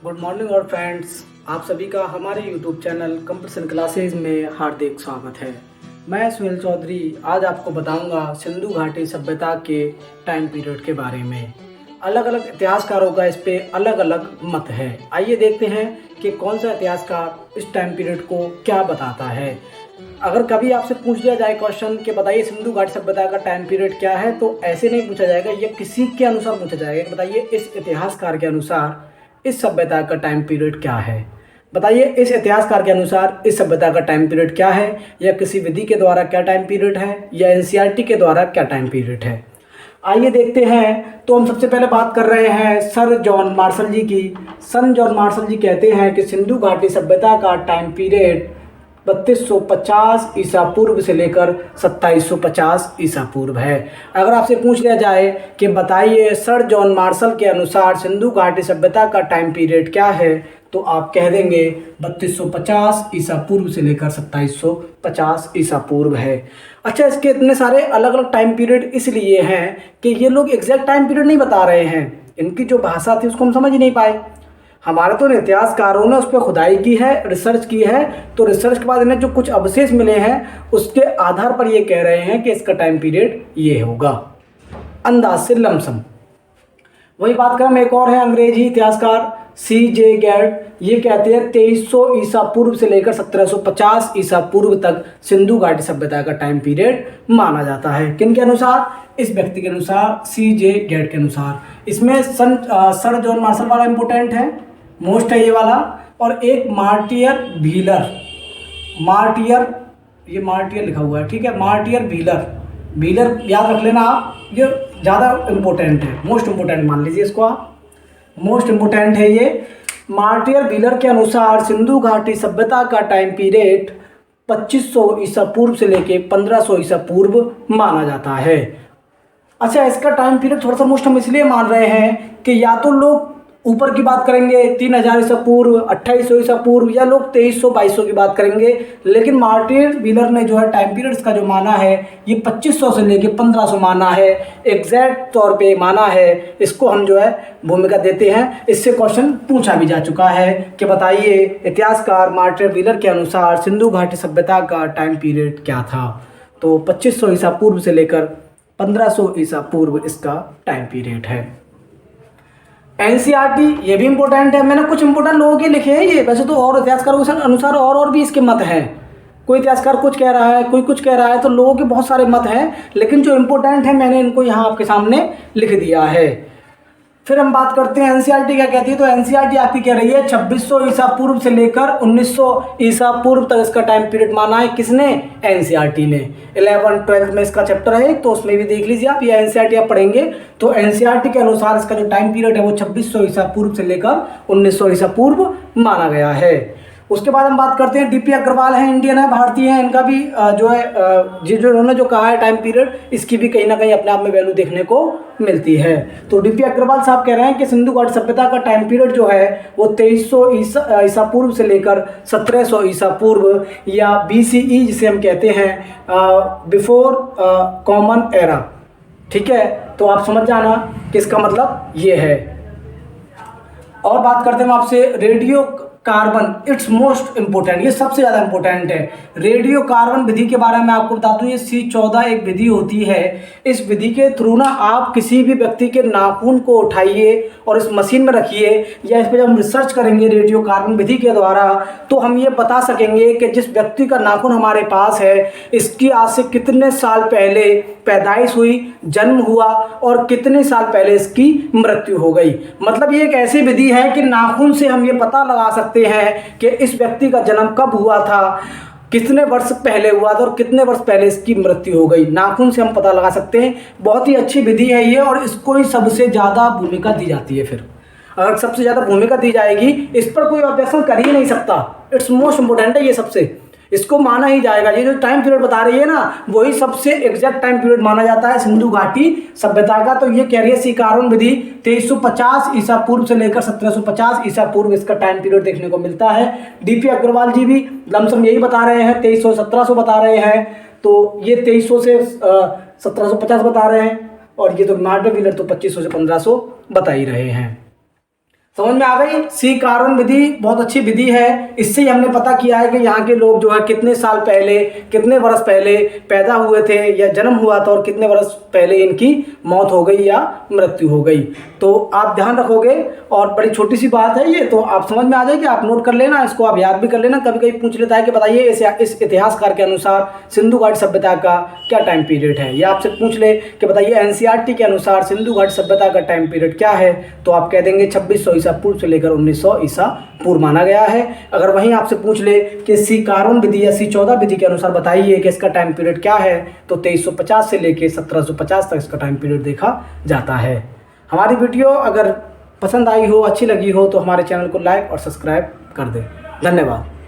Good morning और friends, आप सभी का हमारे यूट्यूब चैनल कंपटीशन क्लासेज में हार्दिक स्वागत है। मैं सुनील चौधरी आज आपको बताऊंगा सिंधु घाटी सभ्यता के टाइम पीरियड के बारे में। अलग अलग इतिहासकारों का इस पे अलग अलग मत है। आइए देखते हैं कि कौन सा इतिहासकार इस टाइम पीरियड को क्या बताता है। अगर कभी आपसे पूछ लिया जाए क्वेश्चन कि बताइए सिंधु घाटी सभ्यता का टाइम पीरियड क्या है, तो ऐसे नहीं पूछा जाएगा, ये किसी के अनुसार पूछा जाएगा कि बताइए इस इतिहासकार के अनुसार इस सभ्यता का टाइम पीरियड क्या है। बताइए इस इतिहासकार के अनुसार इस सभ्यता का टाइम पीरियड क्या है, या किसी विधि के द्वारा क्या टाइम पीरियड है, या एनसीईआरटी के द्वारा क्या टाइम पीरियड है। आइए देखते हैं। तो हम सबसे पहले बात कर रहे हैं सर जॉन मार्शल जी की। सन जॉन मार्शल जी कहते हैं कि सिंधु घाटी सभ्यता का टाइम पीरियड 3250 ईसा पूर्व से लेकर 2750 ईसा पूर्व है। अगर आपसे पूछ लिया जाए कि बताइए सर जॉन मार्शल के अनुसार सिंधु घाटी सभ्यता का टाइम पीरियड क्या है, तो आप कह देंगे 3250 ईसा पूर्व से लेकर 2750 ईसा पूर्व है। अच्छा, इसके इतने सारे अलग अलग टाइम पीरियड इसलिए हैं कि ये लोग एग्जैक्ट टाइम पीरियड नहीं बता रहे हैं। इनकी जो भाषा थी उसको हम समझ ही नहीं पाए। हमारे तो इतिहासकारों ने उस पर खुदाई की है, रिसर्च की है, तो रिसर्च के बाद इन्हें जो कुछ अवशेष मिले हैं उसके आधार पर ये कह रहे हैं कि इसका टाइम पीरियड ये होगा, अंदाज से लमसम। वही बात करें, एक और है अंग्रेजी इतिहासकार C.J. गैर्ड। ये कहते हैं 2300 ईसा पूर्व से लेकर 1750 ईसा पूर्व तक सिंधु घाटी सभ्यता का टाइम पीरियड माना जाता है। किन के अनुसार? इस व्यक्ति के अनुसार, C.J. गैर्ड के अनुसार। इसमें सर जॉन मार्शल वाला इंपोर्टेंट है, मोस्ट है ये वाला, और एक मार्टियर व्हीलर। ये मार्टियर लिखा हुआ है, ठीक है, मार्टियर व्हीलर याद रख लेना आप, ये ज़्यादा इम्पोर्टेंट है, मोस्ट इम्पोर्टेंट मान लीजिए इसको आप, मोस्ट इम्पोर्टेंट है ये। मार्टियर व्हीलर के अनुसार सिंधु घाटी सभ्यता का टाइम पीरियड 2500 ईसा पूर्व से लेके 1500 ईसा पूर्व माना जाता है। अच्छा, इसका टाइम पीरियड थोड़ा सा मोस्ट हम इसलिए मान रहे हैं कि या तो लोग ऊपर की बात करेंगे 3000 ईसा पूर्व, 2800 ईसा पूर्व, या लोग 2300-2200 की बात करेंगे। लेकिन मार्टियर व्हीलर ने जो है टाइम पीरियड्स का जो माना है ये 2500 से लेके 1500 माना है, एग्जैक्ट तौर पे माना है। इसको हम जो है भूमिका देते हैं। इससे क्वेश्चन पूछा भी जा चुका है कि बताइए इतिहासकार मार्टियर व्हीलर के अनुसार सिंधु घाटी सभ्यता का टाइम पीरियड क्या था। तो 2500 ईसा पूर्व से लेकर 1500 ईसा पूर्व इसका टाइम पीरियड है। एनसीईआरटी ये भी इंपॉर्टेंट है। मैंने कुछ इंपॉर्टेंट लोगों के लिखे हैं ये, वैसे तो और इतिहासकारों के अनुसार और भी इसके मत हैं। कोई इतिहासकार कुछ कह रहा है, कोई कुछ कह रहा है, तो लोगों के बहुत सारे मत हैं, लेकिन जो इंपॉर्टेंट है मैंने इनको यहाँ आपके सामने लिख दिया है। फिर हम बात करते हैं एनसीईआरटी क्या कहती है। तो एनसीईआरटी आपकी कह रही है 2600 ईसा पूर्व से लेकर 1900 ईसा पूर्व तक इसका टाइम पीरियड माना है। किसने? एनसीईआरटी ने। 11th-12th में इसका चैप्टर है, तो उसमें भी देख लीजिए आप, ये एनसीईआरटी आप पढ़ेंगे तो एनसीईआरटी के अनुसार इसका जो टाइम पीरियड है वो 2600 ईसा पूर्व से लेकर 1900 ईसा पूर्व माना गया है। उसके बाद हम बात करते हैं डीपी अग्रवाल हैं, इंडियन है, भारतीय हैं। इनका भी जो है जो उन्होंने जो कहा है टाइम पीरियड, इसकी भी कहीं ना कहीं अपने आप में वैल्यू देखने को मिलती है। तो डीपी अग्रवाल साहब कह रहे हैं कि सिंधु घाटी सभ्यता का टाइम पीरियड जो है वो 2300 ईसा पूर्व से लेकर 1700 ईसा पूर्व, या BCE जिसे हम कहते हैं बिफोर कॉमन एरा। ठीक है, तो आप समझ जाना कि इसका मतलब ये है। और बात करते हैं हम आपसे radio carbon, it's most important, ये सबसे ज़्यादा इंपॉर्टेंट है। रेडियो कार्बन विधि के बारे में आपको बता दूं, ये C14 एक विधि होती है। इस विधि के थ्रू ना आप किसी भी व्यक्ति के नाखून को उठाइए और इस मशीन में रखिए, या इस पर जब हम रिसर्च करेंगे रेडियो कार्बन विधि के द्वारा, तो हम ये बता सकेंगे कि जिस व्यक्ति का नाखून हमारे पास है इसकी आज से कितने साल पहले पैदाइश हुई, जन्म हुआ, और कितने साल पहले इसकी मृत्यु हो गई। मतलब ये एक ऐसी विधि है कि नाखून से हम ये पता लगा सकते हैं कि इस व्यक्ति का जन्म कब हुआ था, कितने वर्ष पहले हुआ था, और कितने वर्ष पहले इसकी मृत्यु हो गई। नाखून से हम पता लगा सकते हैं। बहुत ही अच्छी विधि है ये, और इसको ही सबसे ज़्यादा भूमिका दी जाती है। फिर अगर सबसे ज़्यादा भूमिका दी जाएगी, इस पर कोई ऑब्जेक्शन कर ही नहीं सकता। इट्स मोस्ट इंपोर्टेंट है ये, सबसे इसको माना ही जाएगा। ये जो टाइम पीरियड बता रही है ना, वही सबसे एग्जैक्ट टाइम पीरियड माना जाता है सिंधु घाटी सभ्यता का। तो ये कह रही है सी कार्बन विधि 2350 ईसा पूर्व से लेकर 1750 ईसा पूर्व इसका टाइम पीरियड देखने को मिलता है। डीपी अग्रवाल जी भी लमसम यही बता रहे हैं, 2300-1700 बता रहे हैं। तो ये 2300 से 1750 बता रहे हैं, और ये तो मार्टियर व्हीलर तो 2500 से 1500 बता ही रहे हैं। समझ में आ गई। सी कार्बन विधि बहुत अच्छी विधि है। इससे ही हमने पता किया है कि यहाँ के लोग जो है कितने साल पहले, कितने वर्ष पहले पैदा हुए थे या जन्म हुआ था, और कितने वर्ष पहले इनकी मौत हो गई या मृत्यु हो गई। तो आप ध्यान रखोगे, और बड़ी छोटी सी बात है ये, तो आप समझ में आ जाएगी, आप नोट कर लेना, इसको आप याद भी कर लेना। कभी कभी पूछ लेता है कि बताइए इस इतिहासकार के अनुसार सिंधु घाटी सभ्यता का क्या टाइम पीरियड है, या आपसे पूछ ले कि बताइए एनसीईआरटी के अनुसार सिंधु घाटी सभ्यता का टाइम पीरियड क्या है, तो आप कह देंगे 2600 ईसा पूर्व से लेकर 1900 ईसा पूर्व माना गया है। अगर वहीं आपसे पूछ ले कि सी कार्बन विधि या सी 14 विधि के अनुसार बताइए कि इसका टाइम पीरियड क्या है, तो 2350 से लेकर 1750 तक इसका टाइम पीरियड देखा जाता है। हमारी वीडियो अगर पसंद आई हो, अच्छी लगी हो, तो हमारे चैनल को लाइक और सब्सक्राइब कर दें। धन्यवाद।